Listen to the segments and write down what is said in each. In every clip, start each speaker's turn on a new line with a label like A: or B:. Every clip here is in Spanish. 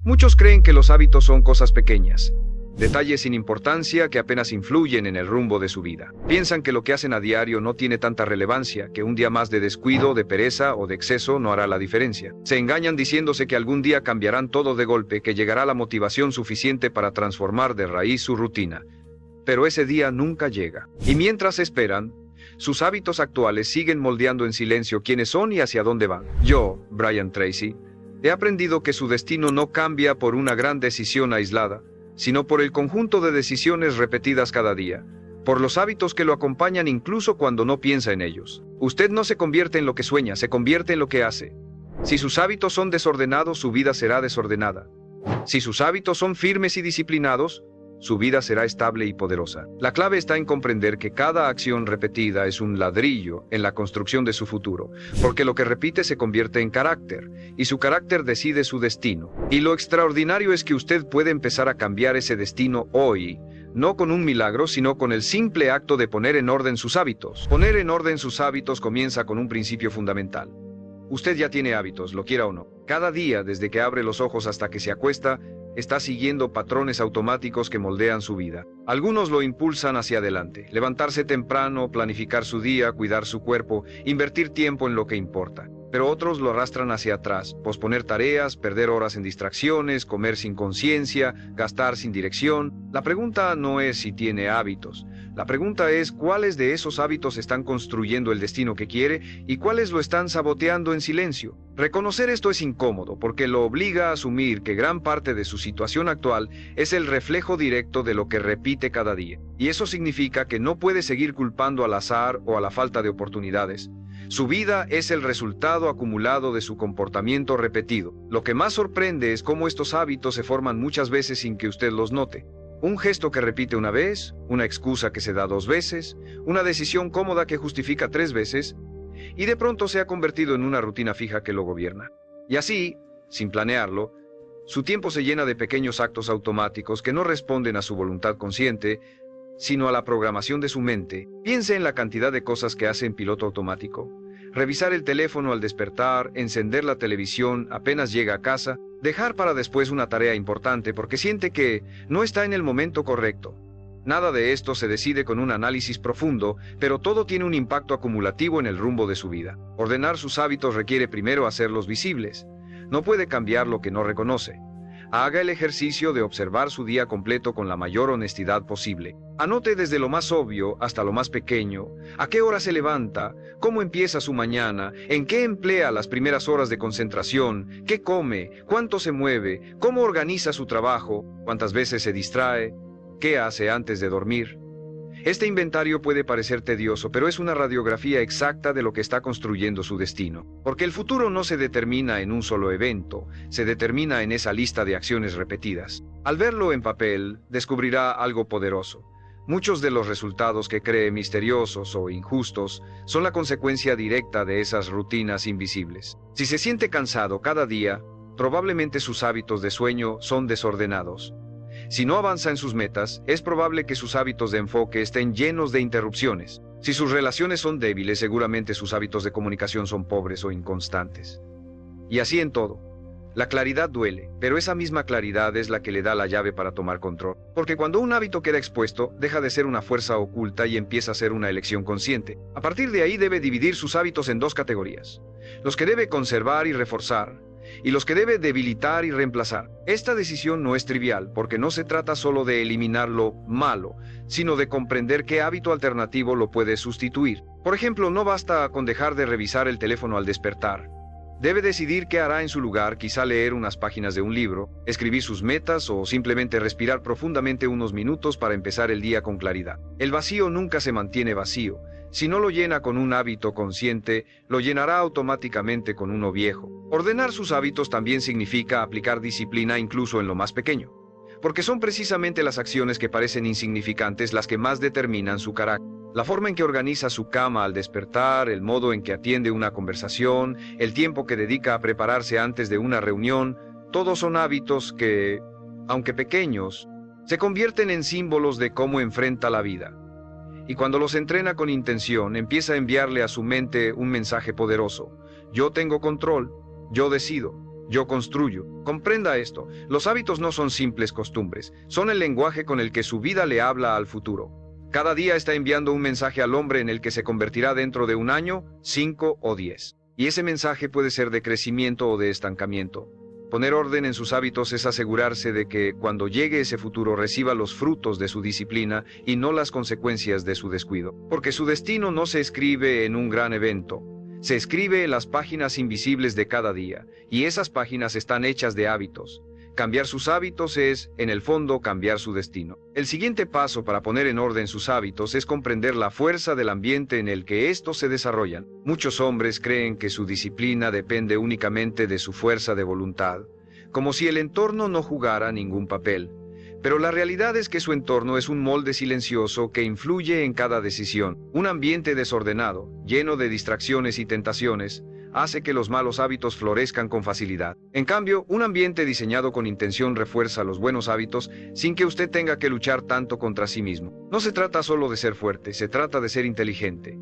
A: Muchos creen que los hábitos son cosas pequeñas, detalles sin importancia que apenas influyen en el rumbo de su vida. Piensan que lo que hacen a diario no tiene tanta relevancia, que un día más de descuido, de pereza o de exceso no hará la diferencia. Se engañan diciéndose que algún día cambiarán todo de golpe, que llegará la motivación suficiente para transformar de raíz su rutina. Pero ese día nunca llega. Y mientras esperan, sus hábitos actuales siguen moldeando en silencio quiénes son y hacia dónde van. Yo, Brian Tracy, he aprendido que su destino no cambia por una gran decisión aislada, sino por el conjunto de decisiones repetidas cada día, por los hábitos que lo acompañan incluso cuando no piensa en ellos. Usted no se convierte en lo que sueña, se convierte en lo que hace. Si sus hábitos son desordenados, su vida será desordenada. Si sus hábitos son firmes y disciplinados, su vida será estable y poderosa. La clave está en comprender que cada acción repetida es un ladrillo en la construcción de su futuro, porque lo que repite se convierte en carácter, y su carácter decide su destino. Y lo extraordinario es que usted puede empezar a cambiar ese destino hoy, no con un milagro, sino con el simple acto de poner en orden sus hábitos. Poner en orden sus hábitos comienza con un principio fundamental. Usted ya tiene hábitos, lo quiera o no. Cada día, desde que abre los ojos hasta que se acuesta, está siguiendo patrones automáticos que moldean su vida. Algunos lo impulsan hacia adelante: levantarse temprano, planificar su día, cuidar su cuerpo, invertir tiempo en lo que importa. Pero otros lo arrastran hacia atrás: posponer tareas, perder horas en distracciones, comer sin conciencia, gastar sin dirección. La pregunta no es si tiene hábitos. La pregunta es cuáles de esos hábitos están construyendo el destino que quiere y cuáles lo están saboteando en silencio. Reconocer esto es incómodo porque lo obliga a asumir que gran parte de su situación actual es el reflejo directo de lo que repite cada día. Y eso significa que no puede seguir culpando al azar o a la falta de oportunidades. Su vida es el resultado acumulado de su comportamiento repetido. Lo que más sorprende es cómo estos hábitos se forman muchas veces sin que usted los note. Un gesto que repite una vez, una excusa que se da 2 veces, una decisión cómoda que justifica 3 veces, y de pronto se ha convertido en una rutina fija que lo gobierna. Y así, sin planearlo, su tiempo se llena de pequeños actos automáticos que no responden a su voluntad consciente, sino a la programación de su mente. Piense en la cantidad de cosas que hace en piloto automático. Revisar el teléfono al despertar, encender la televisión apenas llega a casa, dejar para después una tarea importante porque siente que no está en el momento correcto. Nada de esto se decide con un análisis profundo, pero todo tiene un impacto acumulativo en el rumbo de su vida. Ordenar sus hábitos requiere primero hacerlos visibles. No puede cambiar lo que no reconoce. Haga el ejercicio de observar su día completo con la mayor honestidad posible. Anote desde lo más obvio hasta lo más pequeño: a qué hora se levanta, cómo empieza su mañana, en qué emplea las primeras horas de concentración, qué come, cuánto se mueve, cómo organiza su trabajo, cuántas veces se distrae, qué hace antes de dormir. Este inventario puede parecer tedioso, pero es una radiografía exacta de lo que está construyendo su destino. Porque el futuro no se determina en un solo evento, se determina en esa lista de acciones repetidas. Al verlo en papel, descubrirá algo poderoso. Muchos de los resultados que cree misteriosos o injustos son la consecuencia directa de esas rutinas invisibles. Si se siente cansado cada día, probablemente sus hábitos de sueño son desordenados. Si no avanza en sus metas, es probable que sus hábitos de enfoque estén llenos de interrupciones. Si sus relaciones son débiles, seguramente sus hábitos de comunicación son pobres o inconstantes. Y así en todo. La claridad duele, pero esa misma claridad es la que le da la llave para tomar control. Porque cuando un hábito queda expuesto, deja de ser una fuerza oculta y empieza a ser una elección consciente. A partir de ahí debe dividir sus hábitos en 2 categorías: los que debe conservar y reforzar, y los que debe debilitar y reemplazar. Esta decisión no es trivial, porque no se trata solo de eliminar lo malo, sino de comprender qué hábito alternativo lo puede sustituir. Por ejemplo, no basta con dejar de revisar el teléfono al despertar. Debe decidir qué hará en su lugar: quizá leer unas páginas de un libro, escribir sus metas o simplemente respirar profundamente unos minutos para empezar el día con claridad. El vacío nunca se mantiene vacío. Si no lo llena con un hábito consciente, lo llenará automáticamente con uno viejo. Ordenar sus hábitos también significa aplicar disciplina incluso en lo más pequeño, porque son precisamente las acciones que parecen insignificantes las que más determinan su carácter. La forma en que organiza su cama al despertar, el modo en que atiende una conversación, el tiempo que dedica a prepararse antes de una reunión, todos son hábitos que, aunque pequeños, se convierten en símbolos de cómo enfrenta la vida. Y cuando los entrena con intención, empieza a enviarle a su mente un mensaje poderoso: yo tengo control, yo decido. yo construyo. Comprenda esto, los hábitos no son simples costumbres, son el lenguaje con el que su vida le habla al futuro. Cada día está enviando un mensaje al hombre en el que se convertirá dentro de un año, 5 o 10. Y ese mensaje puede ser de crecimiento o de estancamiento. Poner orden en sus hábitos es asegurarse de que, cuando llegue ese futuro, reciba los frutos de su disciplina y no las consecuencias de su descuido. Porque su destino no se escribe en un gran evento. Se escribe en las páginas invisibles de cada día, y esas páginas están hechas de hábitos. Cambiar sus hábitos es, en el fondo, cambiar su destino. El siguiente paso para poner en orden sus hábitos es comprender la fuerza del ambiente en el que estos se desarrollan. Muchos hombres creen que su disciplina depende únicamente de su fuerza de voluntad, como si el entorno no jugara ningún papel. Pero la realidad es que su entorno es un molde silencioso que influye en cada decisión. Un ambiente desordenado, lleno de distracciones y tentaciones, hace que los malos hábitos florezcan con facilidad. En cambio, un ambiente diseñado con intención refuerza los buenos hábitos sin que usted tenga que luchar tanto contra sí mismo. No se trata solo de ser fuerte, se trata de ser inteligente.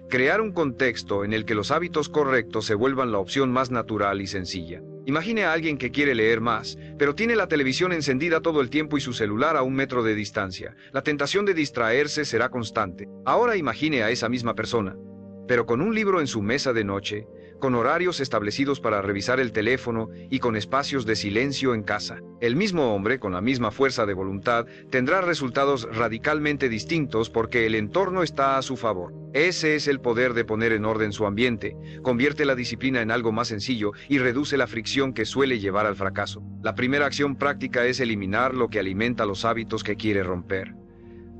A: Crear un contexto en el que los hábitos correctos se vuelvan la opción más natural y sencilla. Imagine a alguien que quiere leer más, pero tiene la televisión encendida todo el tiempo y su celular a 1 metro de distancia. La tentación de distraerse será constante. Ahora imagine a esa misma persona, pero con un libro en su mesa de noche, con horarios establecidos para revisar el teléfono y con espacios de silencio en casa. El mismo hombre, con la misma fuerza de voluntad, tendrá resultados radicalmente distintos porque el entorno está a su favor. Ese es el poder de poner en orden su ambiente, convierte la disciplina en algo más sencillo y reduce la fricción que suele llevar al fracaso. La primera acción práctica es eliminar lo que alimenta los hábitos que quiere romper.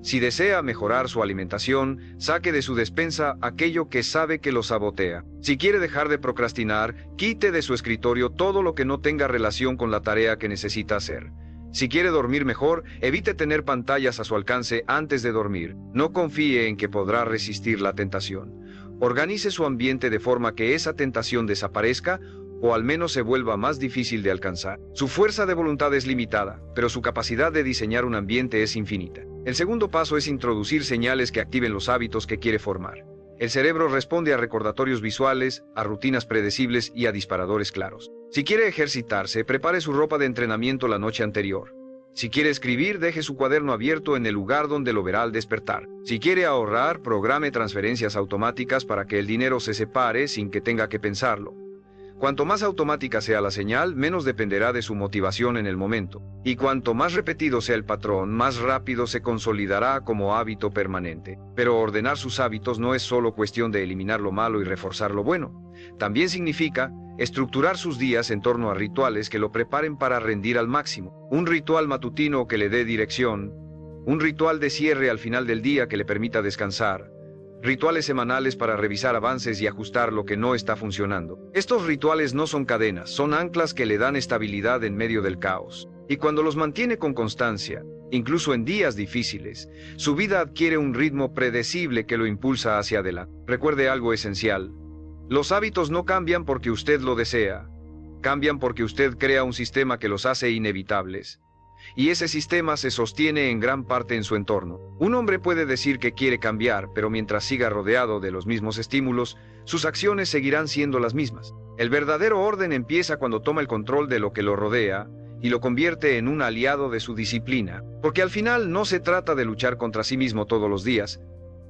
A: Si desea mejorar su alimentación, saque de su despensa aquello que sabe que lo sabotea. Si quiere dejar de procrastinar, quite de su escritorio todo lo que no tenga relación con la tarea que necesita hacer. Si quiere dormir mejor, evite tener pantallas a su alcance antes de dormir. No confíe en que podrá resistir la tentación. Organice su ambiente de forma que esa tentación desaparezca o al menos se vuelva más difícil de alcanzar. Su fuerza de voluntad es limitada, pero su capacidad de diseñar un ambiente es infinita. El segundo paso es introducir señales que activen los hábitos que quiere formar. El cerebro responde a recordatorios visuales, a rutinas predecibles y a disparadores claros. Si quiere ejercitarse, prepare su ropa de entrenamiento la noche anterior. Si quiere escribir, deje su cuaderno abierto en el lugar donde lo verá al despertar. Si quiere ahorrar, programe transferencias automáticas para que el dinero se separe sin que tenga que pensarlo. Cuanto más automática sea la señal, menos dependerá de su motivación en el momento. Y cuanto más repetido sea el patrón, más rápido se consolidará como hábito permanente. Pero ordenar sus hábitos no es solo cuestión de eliminar lo malo y reforzar lo bueno. También significa estructurar sus días en torno a rituales que lo preparen para rendir al máximo. Un ritual matutino que le dé dirección. Un ritual de cierre al final del día que le permita descansar. Rituales semanales para revisar avances y ajustar lo que no está funcionando. Estos rituales no son cadenas, son anclas que le dan estabilidad en medio del caos. Y cuando los mantiene con constancia, incluso en días difíciles, su vida adquiere un ritmo predecible que lo impulsa hacia adelante. Recuerde algo esencial. Los hábitos no cambian porque usted lo desea. Cambian porque usted crea un sistema que los hace inevitables. Y ese sistema se sostiene en gran parte en su entorno. Un hombre puede decir que quiere cambiar, pero mientras siga rodeado de los mismos estímulos, sus acciones seguirán siendo las mismas. El verdadero orden empieza cuando toma el control de lo que lo rodea y lo convierte en un aliado de su disciplina. Porque al final no se trata de luchar contra sí mismo todos los días.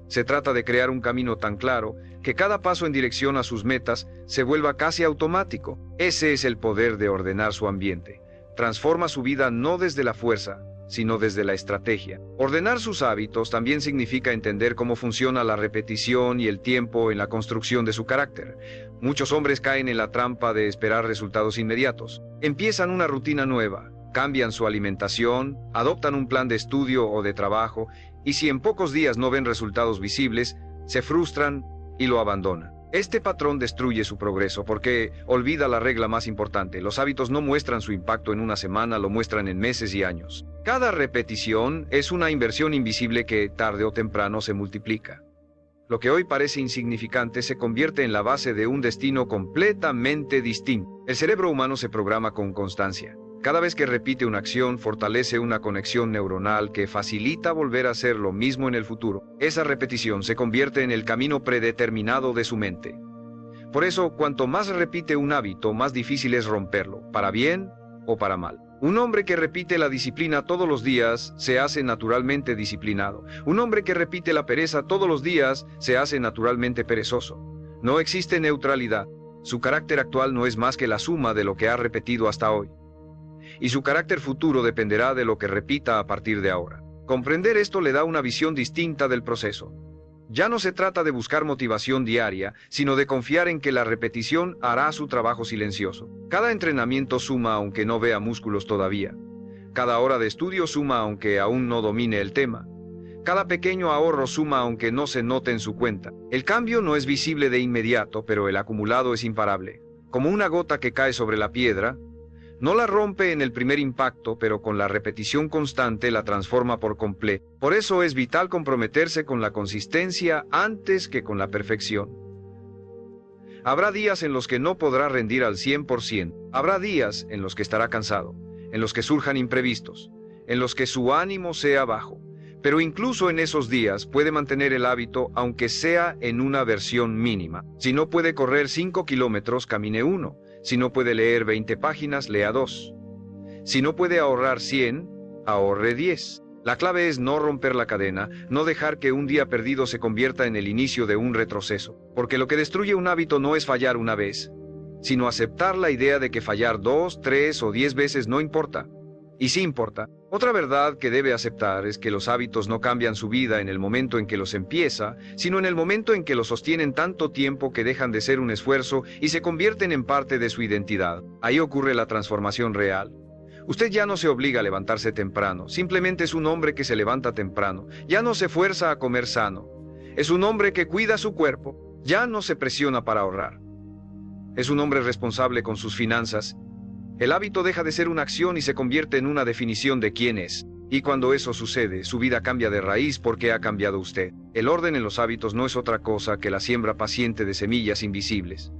A: Se trata de crear un camino tan claro que cada paso en dirección a sus metas se vuelva casi automático. Ese es el poder de ordenar su ambiente. Transforma su vida no desde la fuerza, sino desde la estrategia. Ordenar sus hábitos también significa entender cómo funciona la repetición y el tiempo en la construcción de su carácter. Muchos hombres caen en la trampa de esperar resultados inmediatos. Empiezan una rutina nueva, cambian su alimentación, adoptan un plan de estudio o de trabajo, y si en pocos días no ven resultados visibles, se frustran y lo abandonan. Este patrón destruye su progreso porque olvida la regla más importante. Los hábitos no muestran su impacto en una semana, lo muestran en meses y años. Cada repetición es una inversión invisible que, tarde o temprano, se multiplica. Lo que hoy parece insignificante se convierte en la base de un destino completamente distinto. El cerebro humano se programa con constancia. Cada vez que repite una acción, fortalece una conexión neuronal que facilita volver a hacer lo mismo en el futuro. Esa repetición se convierte en el camino predeterminado de su mente. Por eso, cuanto más repite un hábito, más difícil es romperlo, para bien o para mal. Un hombre que repite la disciplina todos los días se hace naturalmente disciplinado. Un hombre que repite la pereza todos los días se hace naturalmente perezoso. No existe neutralidad. Su carácter actual no es más que la suma de lo que ha repetido hasta hoy. Y su carácter futuro dependerá de lo que repita a partir de ahora. Comprender esto le da una visión distinta del proceso. Ya no se trata de buscar motivación diaria, sino de confiar en que la repetición hará su trabajo silencioso. Cada entrenamiento suma aunque no vea músculos todavía. Cada hora de estudio suma aunque aún no domine el tema. Cada pequeño ahorro suma aunque no se note en su cuenta. El cambio no es visible de inmediato, pero el acumulado es imparable. Como una gota que cae sobre la piedra, no la rompe en el primer impacto, pero con la repetición constante la transforma por completo. Por eso es vital comprometerse con la consistencia antes que con la perfección. Habrá días en los que no podrá rendir al 100%. Habrá días en los que estará cansado, en los que surjan imprevistos, en los que su ánimo sea bajo. Pero incluso en esos días puede mantener el hábito aunque sea en una versión mínima. Si no puede correr 5 kilómetros, camine 1. Si no puede leer 20 páginas, lea 2. Si no puede ahorrar 100, ahorre 10. La clave es no romper la cadena, no dejar que un día perdido se convierta en el inicio de un retroceso. Porque lo que destruye un hábito no es fallar una vez, sino aceptar la idea de que fallar 2, 3 o 10 veces no importa. Y sí importa. Otra verdad que debe aceptar es que los hábitos no cambian su vida en el momento en que los empieza, sino en el momento en que los sostienen tanto tiempo que dejan de ser un esfuerzo y se convierten en parte de su identidad. Ahí ocurre la transformación real. Usted ya no se obliga a levantarse temprano, simplemente es un hombre que se levanta temprano. Ya no se fuerza a comer sano. Es un hombre que cuida su cuerpo. Ya no se presiona para ahorrar. Es un hombre responsable con sus finanzas. El hábito deja de ser una acción y se convierte en una definición de quién es. Y cuando eso sucede, su vida cambia de raíz porque ha cambiado usted. El orden en los hábitos no es otra cosa que la siembra paciente de semillas invisibles.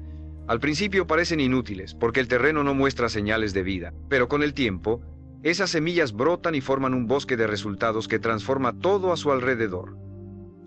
A: Al principio parecen inútiles porque el terreno no muestra señales de vida, pero con el tiempo, esas semillas brotan y forman un bosque de resultados que transforma todo a su alrededor.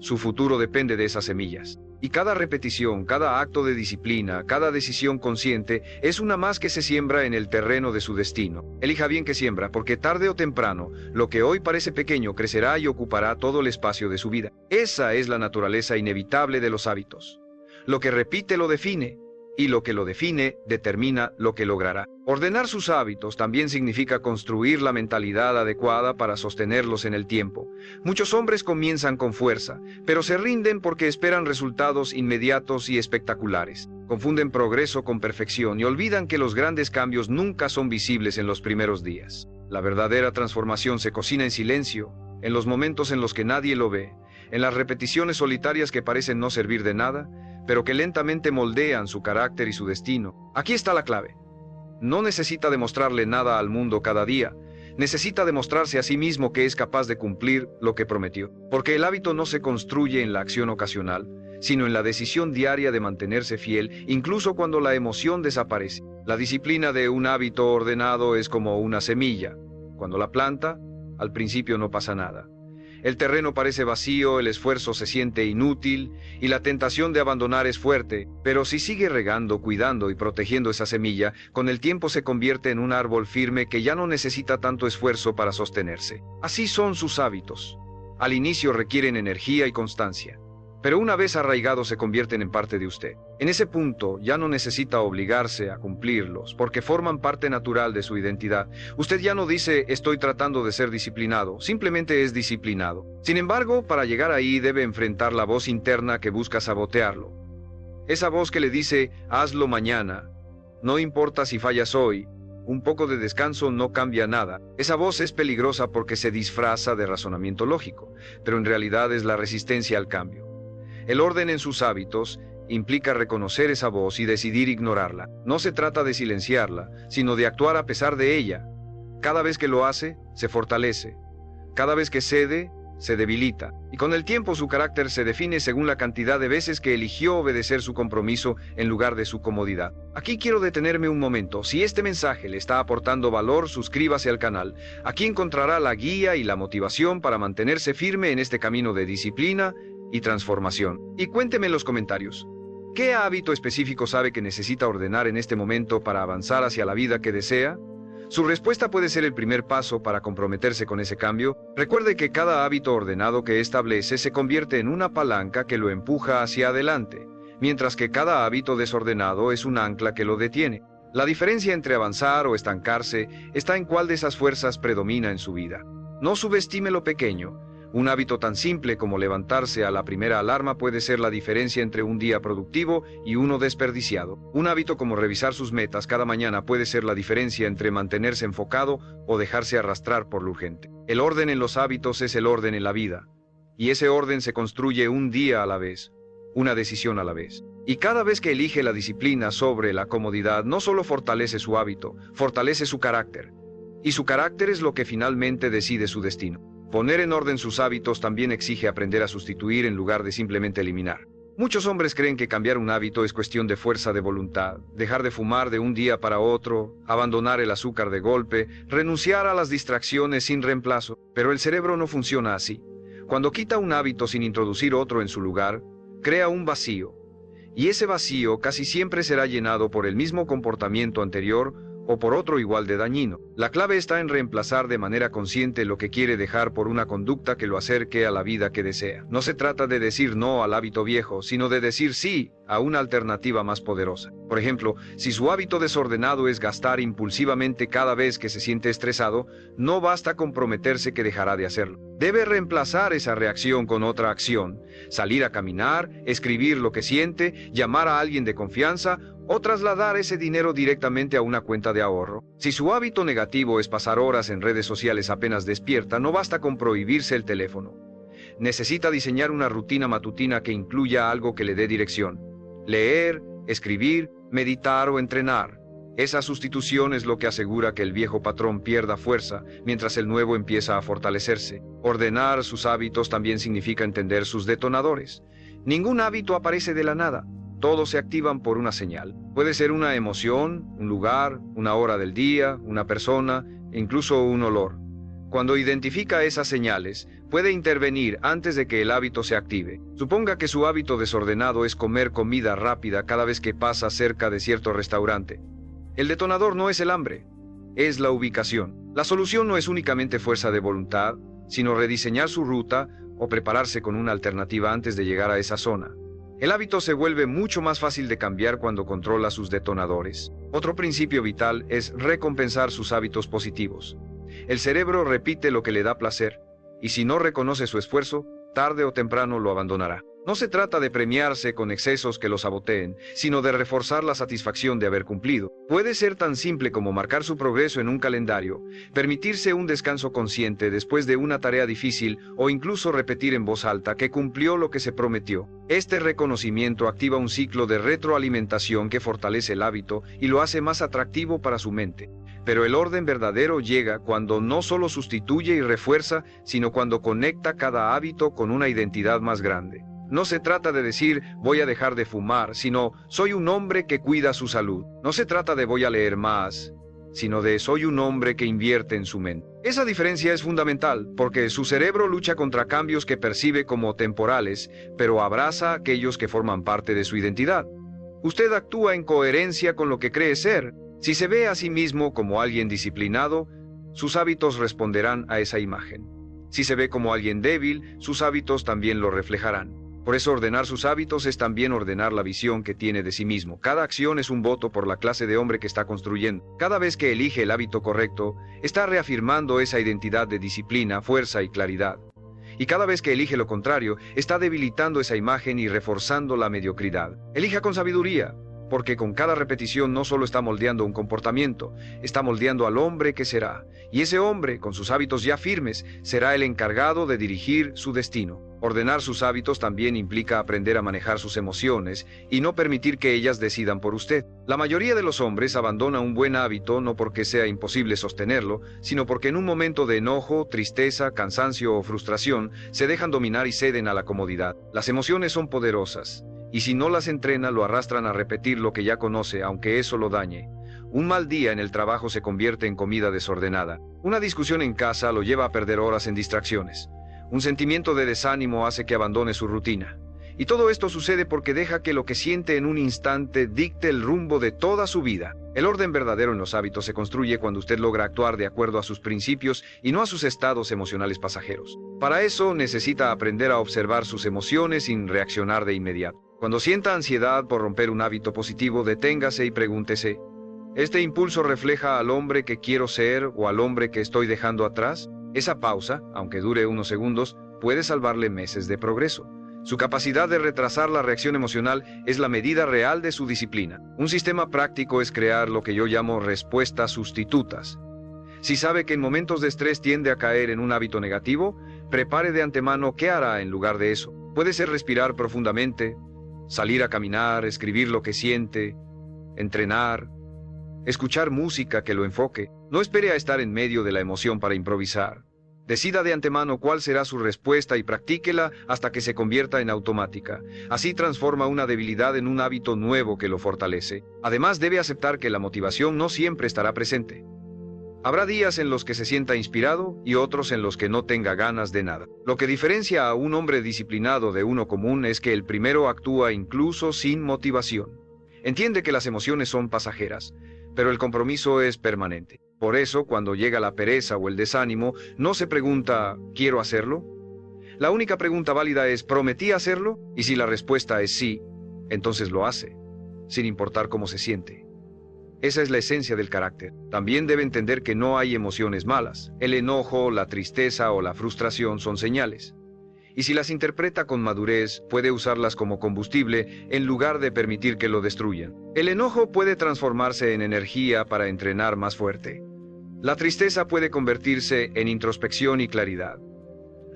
A: Su futuro depende de esas semillas. Y cada repetición, cada acto de disciplina, cada decisión consciente es una más que se siembra en el terreno de su destino. Elija bien qué siembra, porque tarde o temprano, lo que hoy parece pequeño crecerá y ocupará todo el espacio de su vida. Esa es la naturaleza inevitable de los hábitos. Lo que repite lo define, y lo que lo define determina lo que logrará. Ordenar sus hábitos también significa construir la mentalidad adecuada para sostenerlos en el tiempo. Muchos hombres comienzan con fuerza, pero se rinden porque esperan resultados inmediatos y espectaculares. Confunden progreso con perfección y olvidan que los grandes cambios nunca son visibles en los primeros días. La verdadera transformación se cocina en silencio, en los momentos en los que nadie lo ve, en las repeticiones solitarias que parecen no servir de nada, pero que lentamente moldean su carácter y su destino. Aquí está la clave. No necesita demostrarle nada al mundo cada día. Necesita demostrarse a sí mismo que es capaz de cumplir lo que prometió. Porque el hábito no se construye en la acción ocasional, sino en la decisión diaria de mantenerse fiel, incluso cuando la emoción desaparece. La disciplina de un hábito ordenado es como una semilla. Cuando la planta, al principio no pasa nada. El terreno parece vacío, el esfuerzo se siente inútil y la tentación de abandonar es fuerte, pero si sigue regando, cuidando y protegiendo esa semilla, con el tiempo se convierte en un árbol firme que ya no necesita tanto esfuerzo para sostenerse. Así son sus hábitos. Al inicio requieren energía y constancia, pero una vez arraigados se convierten en parte de usted. En ese punto ya no necesita obligarse a cumplirlos, porque forman parte natural de su identidad. Usted ya no dice estoy tratando de ser disciplinado, simplemente es disciplinado. Sin embargo, para llegar ahí debe enfrentar la voz interna que busca sabotearlo. Esa voz que le dice hazlo mañana, no importa si fallas hoy, un poco de descanso no cambia nada. Esa voz es peligrosa porque se disfraza de razonamiento lógico, pero en realidad es la resistencia al cambio. El orden en sus hábitos implica reconocer esa voz y decidir ignorarla. No se trata de silenciarla, sino de actuar a pesar de ella. Cada vez que lo hace, se fortalece. Cada vez que cede, se debilita. Y con el tiempo su carácter se define según la cantidad de veces que eligió obedecer su compromiso en lugar de su comodidad. Aquí quiero detenerme un momento. Si este mensaje le está aportando valor, suscríbase al canal. Aquí encontrará la guía y la motivación para mantenerse firme en este camino de disciplina y transformación. Y cuénteme en los comentarios, ¿Qué hábito específico sabe que necesita ordenar en este momento para avanzar hacia la vida que desea? Su respuesta puede ser el primer paso para comprometerse con ese cambio. Recuerde que cada hábito ordenado que establece se convierte en una palanca que lo empuja hacia adelante, mientras que cada hábito desordenado es un ancla que lo detiene. La diferencia entre avanzar o estancarse está en cuál de esas fuerzas predomina en su vida. No subestime lo pequeño. Un hábito tan simple como levantarse a la primera alarma puede ser la diferencia entre un día productivo y uno desperdiciado. Un hábito como revisar sus metas cada mañana puede ser la diferencia entre mantenerse enfocado o dejarse arrastrar por lo urgente. El orden en los hábitos es el orden en la vida. Y ese orden se construye un día a la vez, una decisión a la vez. Y cada vez que elige la disciplina sobre la comodidad, no solo fortalece su hábito, fortalece su carácter. Y su carácter es lo que finalmente decide su destino. Poner en orden sus hábitos también exige aprender a sustituir en lugar de simplemente eliminar. Muchos hombres creen que cambiar un hábito es cuestión de fuerza de voluntad, dejar de fumar de un día para otro, abandonar el azúcar de golpe, renunciar a las distracciones sin reemplazo. Pero el cerebro no funciona así. Cuando quita un hábito sin introducir otro en su lugar, crea un vacío. Y ese vacío casi siempre será llenado por el mismo comportamiento anterior o por otro igual de dañino. La clave está en reemplazar de manera consciente lo que quiere dejar por una conducta que lo acerque a la vida que desea. No se trata de decir no al hábito viejo, sino de decir sí a una alternativa más poderosa. Por ejemplo, si su hábito desordenado es gastar impulsivamente cada vez que se siente estresado, no basta con prometerse que dejará de hacerlo. Debe reemplazar esa reacción con otra acción, salir a caminar, escribir lo que siente, llamar a alguien de confianza o trasladar ese dinero directamente a una cuenta de ahorro. Si su hábito negativo es pasar horas en redes sociales apenas despierta, no basta con prohibirse el teléfono. Necesita diseñar una rutina matutina que incluya algo que le dé dirección. Leer, escribir, meditar o entrenar. Esa sustitución es lo que asegura que el viejo patrón pierda fuerza, mientras el nuevo empieza a fortalecerse. Ordenar sus hábitos también significa entender sus detonadores. Ningún hábito aparece de la nada. Todos se activan por una señal. Puede ser una emoción, un lugar, una hora del día, una persona, e incluso un olor. Cuando identifica esas señales, puede intervenir antes de que el hábito se active. Suponga que su hábito desordenado es comer comida rápida cada vez que pasa cerca de cierto restaurante. El detonador no es el hambre, es la ubicación. La solución no es únicamente fuerza de voluntad, sino rediseñar su ruta o prepararse con una alternativa antes de llegar a esa zona. El hábito se vuelve mucho más fácil de cambiar cuando controla sus detonadores. Otro principio vital es recompensar sus hábitos positivos. El cerebro repite lo que le da placer, y si no reconoce su esfuerzo, tarde o temprano lo abandonará. No se trata de premiarse con excesos que lo saboteen, sino de reforzar la satisfacción de haber cumplido. Puede ser tan simple como marcar su progreso en un calendario, permitirse un descanso consciente después de una tarea difícil o incluso repetir en voz alta que cumplió lo que se prometió. Este reconocimiento activa un ciclo de retroalimentación que fortalece el hábito y lo hace más atractivo para su mente. Pero el orden verdadero llega cuando no solo sustituye y refuerza, sino cuando conecta cada hábito con una identidad más grande. No se trata de decir voy a dejar de fumar, sino soy un hombre que cuida su salud. No se trata de voy a leer más, sino de soy un hombre que invierte en su mente. Esa diferencia es fundamental, porque su cerebro lucha contra cambios que percibe como temporales, pero abraza a aquellos que forman parte de su identidad. Usted actúa en coherencia con lo que cree ser. Si se ve a sí mismo como alguien disciplinado, sus hábitos responderán a esa imagen. Si se ve como alguien débil, sus hábitos también lo reflejarán. Por eso ordenar sus hábitos es también ordenar la visión que tiene de sí mismo. Cada acción es un voto por la clase de hombre que está construyendo. Cada vez que elige el hábito correcto, está reafirmando esa identidad de disciplina, fuerza y claridad. Y cada vez que elige lo contrario, está debilitando esa imagen y reforzando la mediocridad. Elija con sabiduría, porque con cada repetición no solo está moldeando un comportamiento, está moldeando al hombre que será. Y ese hombre, con sus hábitos ya firmes, será el encargado de dirigir su destino. Ordenar sus hábitos también implica aprender a manejar sus emociones y no permitir que ellas decidan por usted. La mayoría de los hombres abandona un buen hábito no porque sea imposible sostenerlo, sino porque en un momento de enojo, tristeza, cansancio o frustración, se dejan dominar y ceden a la comodidad. Las emociones son poderosas, y si no las entrena, lo arrastran a repetir lo que ya conoce, aunque eso lo dañe. Un mal día en el trabajo se convierte en comida desordenada. Una discusión en casa lo lleva a perder horas en distracciones. Un sentimiento de desánimo hace que abandone su rutina. Y todo esto sucede porque deja que lo que siente en un instante dicte el rumbo de toda su vida. El orden verdadero en los hábitos se construye cuando usted logra actuar de acuerdo a sus principios y no a sus estados emocionales pasajeros. Para eso necesita aprender a observar sus emociones sin reaccionar de inmediato. Cuando sienta ansiedad por romper un hábito positivo, deténgase y pregúntese: ¿este impulso refleja al hombre que quiero ser o al hombre que estoy dejando atrás? Esa pausa, aunque dure unos segundos, puede salvarle meses de progreso. Su capacidad de retrasar la reacción emocional es la medida real de su disciplina. Un sistema práctico es crear lo que yo llamo respuestas sustitutas. Si sabe que en momentos de estrés tiende a caer en un hábito negativo, prepare de antemano qué hará en lugar de eso. Puede ser respirar profundamente, salir a caminar, escribir lo que siente, entrenar, escuchar música que lo enfoque. No espere a estar en medio de la emoción para improvisar. Decida de antemano cuál será su respuesta y practíquela hasta que se convierta en automática. Así transforma una debilidad en un hábito nuevo que lo fortalece. Además, debe aceptar que la motivación no siempre estará presente. Habrá días en los que se sienta inspirado y otros en los que no tenga ganas de nada. Lo que diferencia a un hombre disciplinado de uno común es que el primero actúa incluso sin motivación. Entiende que las emociones son pasajeras, pero el compromiso es permanente. Por eso, cuando llega la pereza o el desánimo, no se pregunta ¿quiero hacerlo? La única pregunta válida es ¿prometí hacerlo? Y si la respuesta es sí, entonces lo hace, sin importar cómo se siente. Esa es la esencia del carácter. También debe entender que no hay emociones malas. El enojo, la tristeza o la frustración son señales. Y si las interpreta con madurez, puede usarlas como combustible en lugar de permitir que lo destruyan. El enojo puede transformarse en energía para entrenar más fuerte. La tristeza puede convertirse en introspección y claridad.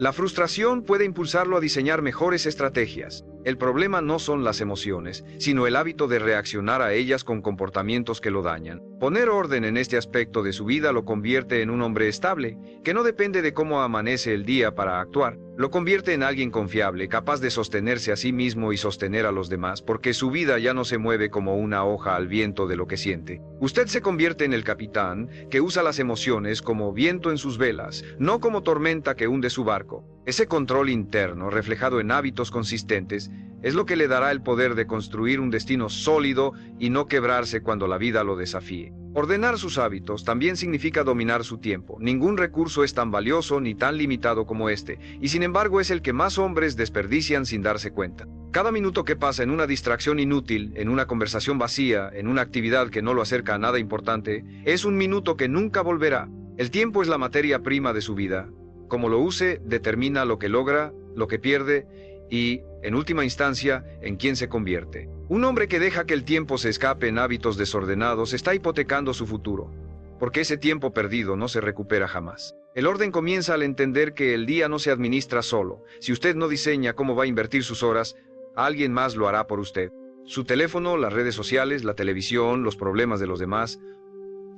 A: La frustración puede impulsarlo a diseñar mejores estrategias. El problema no son las emociones, sino el hábito de reaccionar a ellas con comportamientos que lo dañan. Poner orden en este aspecto de su vida lo convierte en un hombre estable, que no depende de cómo amanece el día para actuar. Lo convierte en alguien confiable, capaz de sostenerse a sí mismo y sostener a los demás, porque su vida ya no se mueve como una hoja al viento de lo que siente. Usted se convierte en el capitán, que usa las emociones como viento en sus velas, no como tormenta que hunde su barco. Ese control interno, reflejado en hábitos consistentes, es lo que le dará el poder de construir un destino sólido y no quebrarse cuando la vida lo desafíe. Ordenar sus hábitos también significa dominar su tiempo. Ningún recurso es tan valioso ni tan limitado como este, y sin embargo es el que más hombres desperdician sin darse cuenta. Cada minuto que pasa en una distracción inútil, en una conversación vacía, en una actividad que no lo acerca a nada importante, es un minuto que nunca volverá. El tiempo es la materia prima de su vida. Como lo use, determina lo que logra, lo que pierde y, en última instancia, en quién se convierte. Un hombre que deja que el tiempo se escape en hábitos desordenados está hipotecando su futuro, porque ese tiempo perdido no se recupera jamás. El orden comienza al entender que el día no se administra solo. Si usted no diseña cómo va a invertir sus horas, alguien más lo hará por usted. Su teléfono, las redes sociales, la televisión, los problemas de los demás,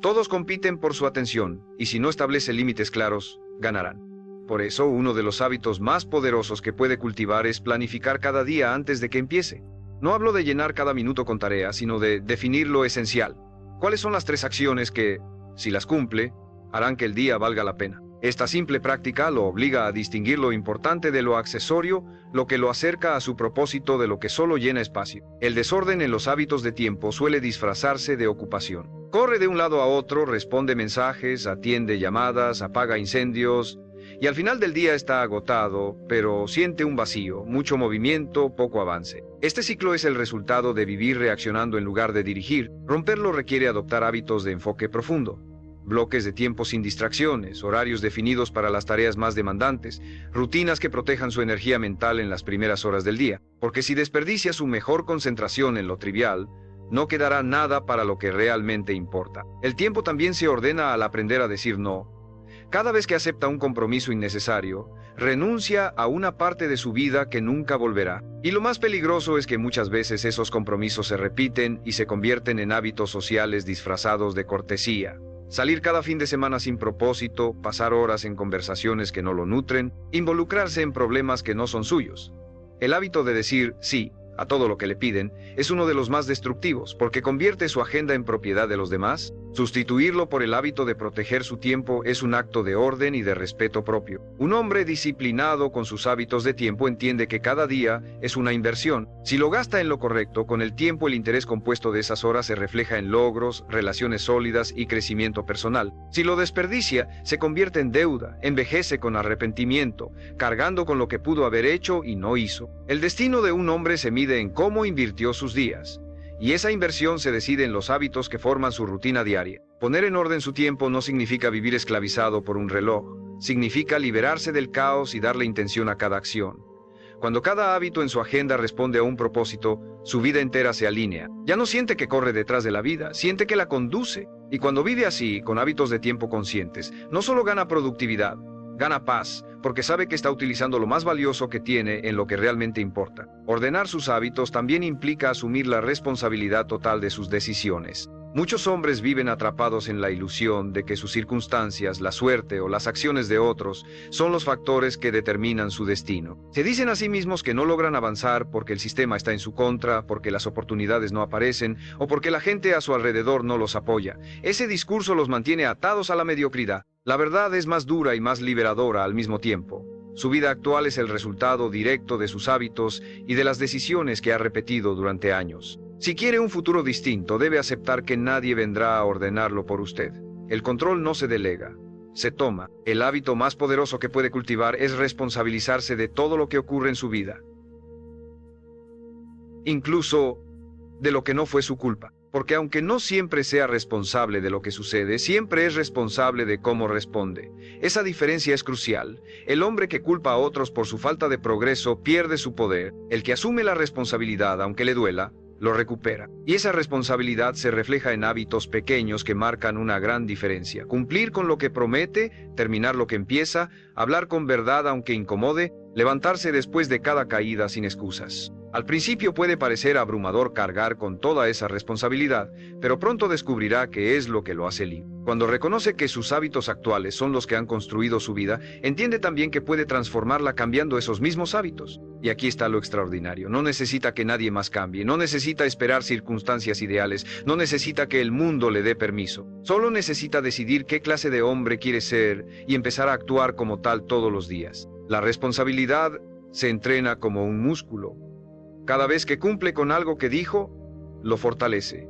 A: todos compiten por su atención, y si no establece límites claros, ganarán. Por eso, uno de los hábitos más poderosos que puede cultivar es planificar cada día antes de que empiece. No hablo de llenar cada minuto con tareas, sino de definir lo esencial. ¿Cuáles son las 3 acciones que, si las cumple, harán que el día valga la pena? Esta simple práctica lo obliga a distinguir lo importante de lo accesorio, lo que lo acerca a su propósito de lo que solo llena espacio. El desorden en los hábitos de tiempo suele disfrazarse de ocupación. Corre de un lado a otro, responde mensajes, atiende llamadas, apaga incendios, y al final del día está agotado, pero siente un vacío, mucho movimiento, poco avance. Este ciclo es el resultado de vivir reaccionando en lugar de dirigir. Romperlo requiere adoptar hábitos de enfoque profundo. Bloques de tiempo sin distracciones, horarios definidos para las tareas más demandantes, rutinas que protejan su energía mental en las primeras horas del día. Porque si desperdicia su mejor concentración en lo trivial, no quedará nada para lo que realmente importa. El tiempo también se ordena al aprender a decir no. Cada vez que acepta un compromiso innecesario, renuncia a una parte de su vida que nunca volverá. Y lo más peligroso es que muchas veces esos compromisos se repiten y se convierten en hábitos sociales disfrazados de cortesía. Salir cada fin de semana sin propósito, pasar horas en conversaciones que no lo nutren, involucrarse en problemas que no son suyos. El hábito de decir sí a todo lo que le piden es uno de los más destructivos porque convierte su agenda en propiedad de los demás. Sustituirlo por el hábito de proteger su tiempo es un acto de orden y de respeto propio. Un hombre disciplinado con sus hábitos de tiempo entiende que cada día es una inversión. Si lo gasta en lo correcto, con el tiempo el interés compuesto de esas horas se refleja en logros, relaciones sólidas y crecimiento personal. Si lo desperdicia, se convierte en deuda, envejece con arrepentimiento, cargando con lo que pudo haber hecho y no hizo. El destino de un hombre se mide en cómo invirtió sus días. Y esa inversión se decide en los hábitos que forman su rutina diaria. Poner en orden su tiempo no significa vivir esclavizado por un reloj, significa liberarse del caos y darle intención a cada acción. Cuando cada hábito en su agenda responde a un propósito, su vida entera se alinea. Ya no siente que corre detrás de la vida, siente que la conduce. Y cuando vive así, con hábitos de tiempo conscientes, no solo gana productividad, gana paz, porque sabe que está utilizando lo más valioso que tiene en lo que realmente importa. Ordenar sus hábitos también implica asumir la responsabilidad total de sus decisiones. Muchos hombres viven atrapados en la ilusión de que sus circunstancias, la suerte o las acciones de otros son los factores que determinan su destino. Se dicen a sí mismos que no logran avanzar porque el sistema está en su contra, porque las oportunidades no aparecen o porque la gente a su alrededor no los apoya. Ese discurso los mantiene atados a la mediocridad. La verdad es más dura y más liberadora al mismo tiempo. Su vida actual es el resultado directo de sus hábitos y de las decisiones que ha repetido durante años. Si quiere un futuro distinto, debe aceptar que nadie vendrá a ordenarlo por usted. El control no se delega, se toma. El hábito más poderoso que puede cultivar es responsabilizarse de todo lo que ocurre en su vida, incluso de lo que no fue su culpa. Porque aunque no siempre sea responsable de lo que sucede, siempre es responsable de cómo responde. Esa diferencia es crucial. El hombre que culpa a otros por su falta de progreso pierde su poder. El que asume la responsabilidad, aunque le duela, lo recupera. Y esa responsabilidad se refleja en hábitos pequeños que marcan una gran diferencia. Cumplir con lo que promete, terminar lo que empieza, hablar con verdad aunque incomode, levantarse después de cada caída sin excusas. Al principio puede parecer abrumador cargar con toda esa responsabilidad, pero pronto descubrirá que es lo que lo hace libre. Cuando reconoce que sus hábitos actuales son los que han construido su vida, entiende también que puede transformarla cambiando esos mismos hábitos. Y aquí está lo extraordinario. No necesita que nadie más cambie, no necesita esperar circunstancias ideales, no necesita que el mundo le dé permiso. Solo necesita decidir qué clase de hombre quiere ser y empezar a actuar como tal todos los días. La responsabilidad se entrena como un músculo. Cada vez que cumple con algo que dijo, lo fortalece.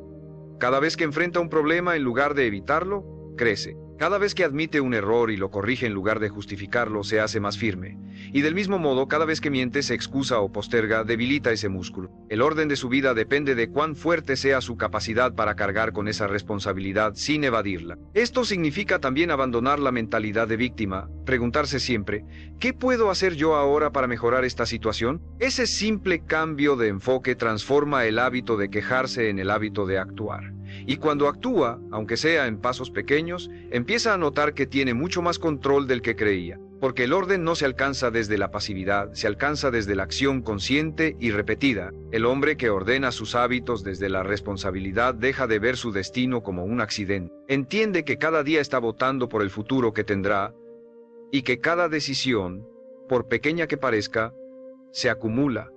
A: Cada vez que enfrenta un problema en lugar de evitarlo, crece. Cada vez que admite un error y lo corrige en lugar de justificarlo, se hace más firme. Y del mismo modo, cada vez que miente, se excusa o posterga, debilita ese músculo. El orden de su vida depende de cuán fuerte sea su capacidad para cargar con esa responsabilidad sin evadirla. Esto significa también abandonar la mentalidad de víctima, preguntarse siempre, ¿qué puedo hacer yo ahora para mejorar esta situación? Ese simple cambio de enfoque transforma el hábito de quejarse en el hábito de actuar. Y cuando actúa, aunque sea en pasos pequeños, empieza a notar que tiene mucho más control del que creía. Porque el orden no se alcanza desde la pasividad, se alcanza desde la acción consciente y repetida. El hombre que ordena sus hábitos desde la responsabilidad deja de ver su destino como un accidente. Entiende que cada día está votando por el futuro que tendrá y que cada decisión, por pequeña que parezca, se acumula.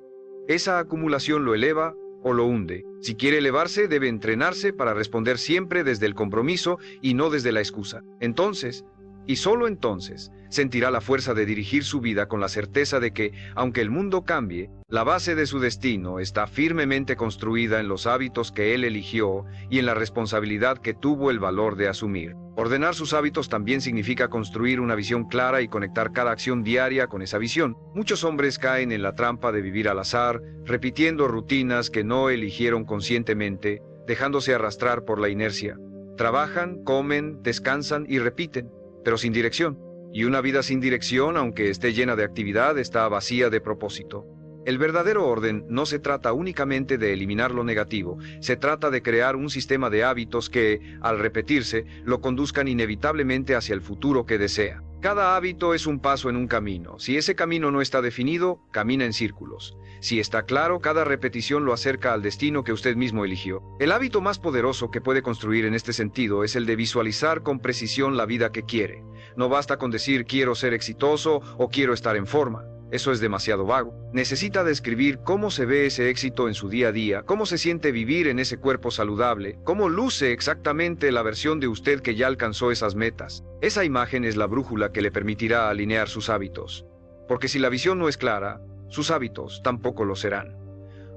A: Esa acumulación lo eleva o lo hunde. Si quiere elevarse, debe entrenarse para responder siempre desde el compromiso y no desde la excusa. Entonces, y solo entonces, sentirá la fuerza de dirigir su vida con la certeza de que, aunque el mundo cambie, la base de su destino está firmemente construida en los hábitos que él eligió y en la responsabilidad que tuvo el valor de asumir. Ordenar sus hábitos también significa construir una visión clara y conectar cada acción diaria con esa visión. Muchos hombres caen en la trampa de vivir al azar, repitiendo rutinas que no eligieron conscientemente, dejándose arrastrar por la inercia. Trabajan, comen, descansan y repiten, pero sin dirección. Y una vida sin dirección, aunque esté llena de actividad, está vacía de propósito. El verdadero orden no se trata únicamente de eliminar lo negativo, se trata de crear un sistema de hábitos que, al repetirse, lo conduzcan inevitablemente hacia el futuro que desea. Cada hábito es un paso en un camino. Si ese camino no está definido, camina en círculos. Si está claro, cada repetición lo acerca al destino que usted mismo eligió. El hábito más poderoso que puede construir en este sentido es el de visualizar con precisión la vida que quiere. No basta con decir quiero ser exitoso o quiero estar en forma. Eso es demasiado vago. Necesita describir cómo se ve ese éxito en su día a día, cómo se siente vivir en ese cuerpo saludable, cómo luce exactamente la versión de usted que ya alcanzó esas metas. Esa imagen es la brújula que le permitirá alinear sus hábitos. Porque si la visión no es clara, sus hábitos tampoco lo serán.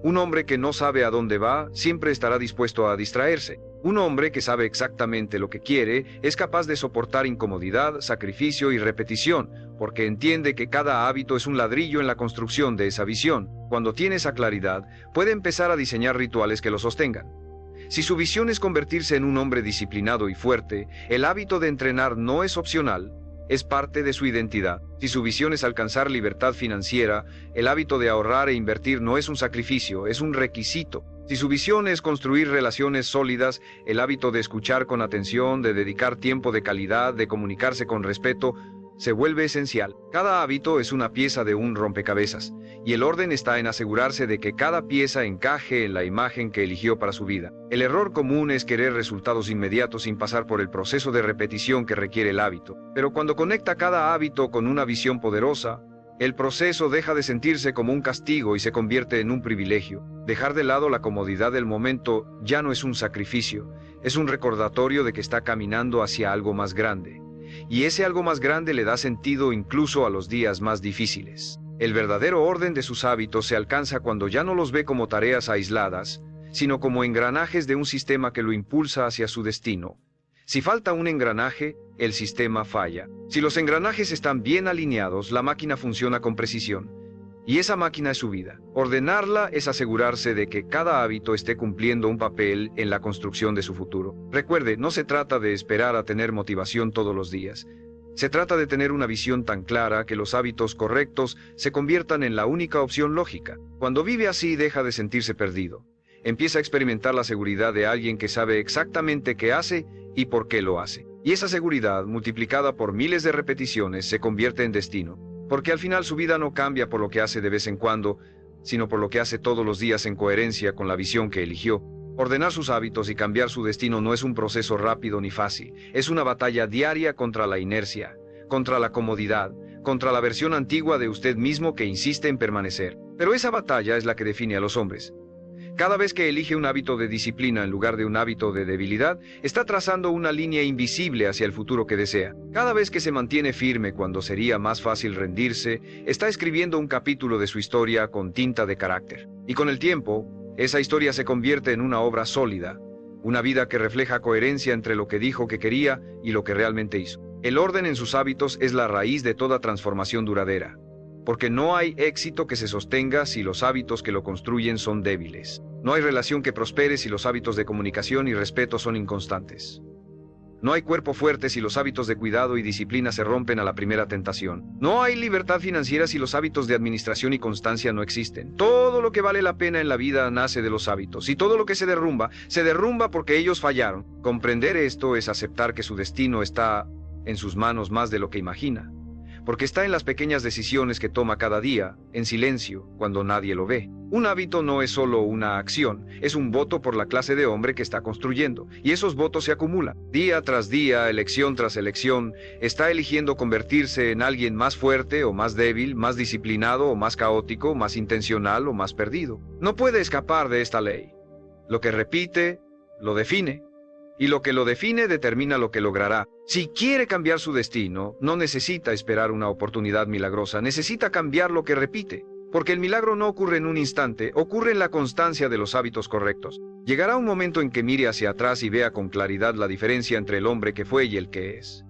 A: Un hombre que no sabe a dónde va siempre estará dispuesto a distraerse. Un hombre que sabe exactamente lo que quiere es capaz de soportar incomodidad, sacrificio y repetición, porque entiende que cada hábito es un ladrillo en la construcción de esa visión. Cuando tiene esa claridad, puede empezar a diseñar rituales que lo sostengan. Si su visión es convertirse en un hombre disciplinado y fuerte, el hábito de entrenar no es opcional, es parte de su identidad. Si su visión es alcanzar libertad financiera, el hábito de ahorrar e invertir no es un sacrificio, es un requisito. Si su visión es construir relaciones sólidas, el hábito de escuchar con atención, de dedicar tiempo de calidad, de comunicarse con respeto, se vuelve esencial. Cada hábito es una pieza de un rompecabezas, y el orden está en asegurarse de que cada pieza encaje en la imagen que eligió para su vida. El error común es querer resultados inmediatos sin pasar por el proceso de repetición que requiere el hábito. Pero cuando conecta cada hábito con una visión poderosa, el proceso deja de sentirse como un castigo y se convierte en un privilegio. Dejar de lado la comodidad del momento ya no es un sacrificio, es un recordatorio de que está caminando hacia algo más grande. Y ese algo más grande le da sentido incluso a los días más difíciles. El verdadero orden de sus hábitos se alcanza cuando ya no los ve como tareas aisladas, sino como engranajes de un sistema que lo impulsa hacia su destino. Si falta un engranaje, el sistema falla. Si los engranajes están bien alineados, la máquina funciona con precisión. Y esa máquina es su vida. Ordenarla es asegurarse de que cada hábito esté cumpliendo un papel en la construcción de su futuro. Recuerde, no se trata de esperar a tener motivación todos los días. Se trata de tener una visión tan clara que los hábitos correctos se conviertan en la única opción lógica. Cuando vive así, deja de sentirse perdido. Empieza a experimentar la seguridad de alguien que sabe exactamente qué hace y por qué lo hace. Y esa seguridad, multiplicada por miles de repeticiones, se convierte en destino. Porque al final su vida no cambia por lo que hace de vez en cuando, sino por lo que hace todos los días en coherencia con la visión que eligió. Ordenar sus hábitos y cambiar su destino no es un proceso rápido ni fácil, es una batalla diaria contra la inercia, contra la comodidad, contra la versión antigua de usted mismo que insiste en permanecer. Pero esa batalla es la que define a los hombres. Cada vez que elige un hábito de disciplina en lugar de un hábito de debilidad, está trazando una línea invisible hacia el futuro que desea. Cada vez que se mantiene firme cuando sería más fácil rendirse, está escribiendo un capítulo de su historia con tinta de carácter. Y con el tiempo, esa historia se convierte en una obra sólida, una vida que refleja coherencia entre lo que dijo que quería y lo que realmente hizo. El orden en sus hábitos es la raíz de toda transformación duradera, porque no hay éxito que se sostenga si los hábitos que lo construyen son débiles. No hay relación que prospere si los hábitos de comunicación y respeto son inconstantes. No hay cuerpo fuerte si los hábitos de cuidado y disciplina se rompen a la primera tentación. No hay libertad financiera si los hábitos de administración y constancia no existen. Todo lo que vale la pena en la vida nace de los hábitos, y todo lo que se derrumba porque ellos fallaron. Comprender esto es aceptar que su destino está en sus manos más de lo que imagina, porque está en las pequeñas decisiones que toma cada día, en silencio, cuando nadie lo ve. Un hábito no es solo una acción, es un voto por la clase de hombre que está construyendo, y esos votos se acumulan. Día tras día, elección tras elección, está eligiendo convertirse en alguien más fuerte o más débil, más disciplinado o más caótico, más intencional o más perdido. No puede escapar de esta ley. Lo que repite, lo define. Y lo que lo define determina lo que logrará. Si quiere cambiar su destino, no necesita esperar una oportunidad milagrosa, necesita cambiar lo que repite. Porque el milagro no ocurre en un instante, ocurre en la constancia de los hábitos correctos. Llegará un momento en que mire hacia atrás y vea con claridad la diferencia entre el hombre que fue y el que es.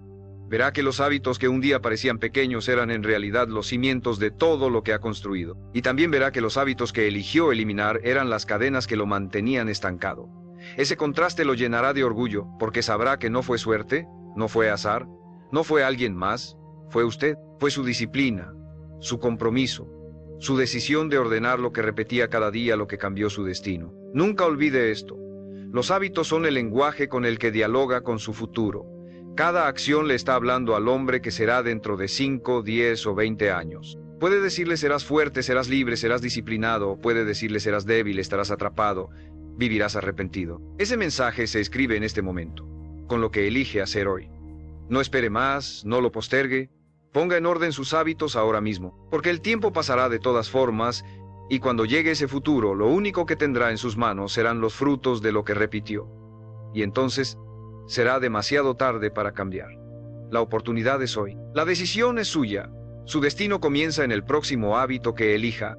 A: Verá que los hábitos que un día parecían pequeños eran en realidad los cimientos de todo lo que ha construido. Y también verá que los hábitos que eligió eliminar eran las cadenas que lo mantenían estancado. Ese contraste lo llenará de orgullo, porque sabrá que no fue suerte, no fue azar, no fue alguien más, fue usted, fue su disciplina, su compromiso, su decisión de ordenar lo que repetía cada día lo que cambió su destino. Nunca olvide esto. Los hábitos son el lenguaje con el que dialoga con su futuro. Cada acción le está hablando al hombre que será dentro de 5, 10 o 20 años. Puede decirle serás fuerte, serás libre, serás disciplinado, puede decirle serás débil, estarás atrapado, vivirás arrepentido. Ese mensaje se escribe en este momento, con lo que elige hacer hoy. No espere más, no lo postergue, Ponga en orden sus hábitos ahora mismo, porque el tiempo pasará de todas formas, y cuando llegue ese futuro, lo único que tendrá en sus manos serán los frutos de lo que repitió. Y entonces, será demasiado tarde para cambiar. La oportunidad es hoy. La decisión es suya. Su destino comienza en el próximo hábito que elija.